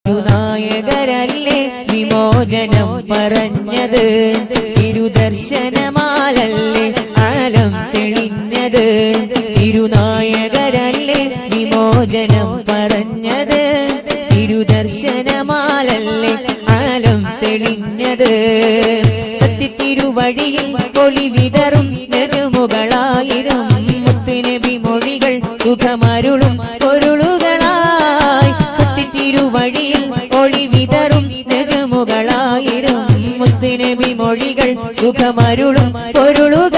നായകരല്ലേ വിമോചനം പറഞ്ഞത്, തിരുദർശനമാലല്ലേ ആലം തെളിഞ്ഞത്. തിരുനായകരല്ലേ വിമോചനം പറഞ്ഞത്, തിരുദർശനമാലല്ലേ ആലം തെളിഞ്ഞത്. സത്യത്തിരുവഴിയിൽ പൊളി വിതറും നെജുമുകളായിരം മുത്തുനബി മൊഴികൾ സുഖമരുളും പൊരുളുകളായി. സത്യത്തിരുവഴിയിൽ ഒളി വിതറും നെജുമുകളായിരം മുത്തുനബി മൊഴികൾ സുഖമരുളും പൊരുളുകൾ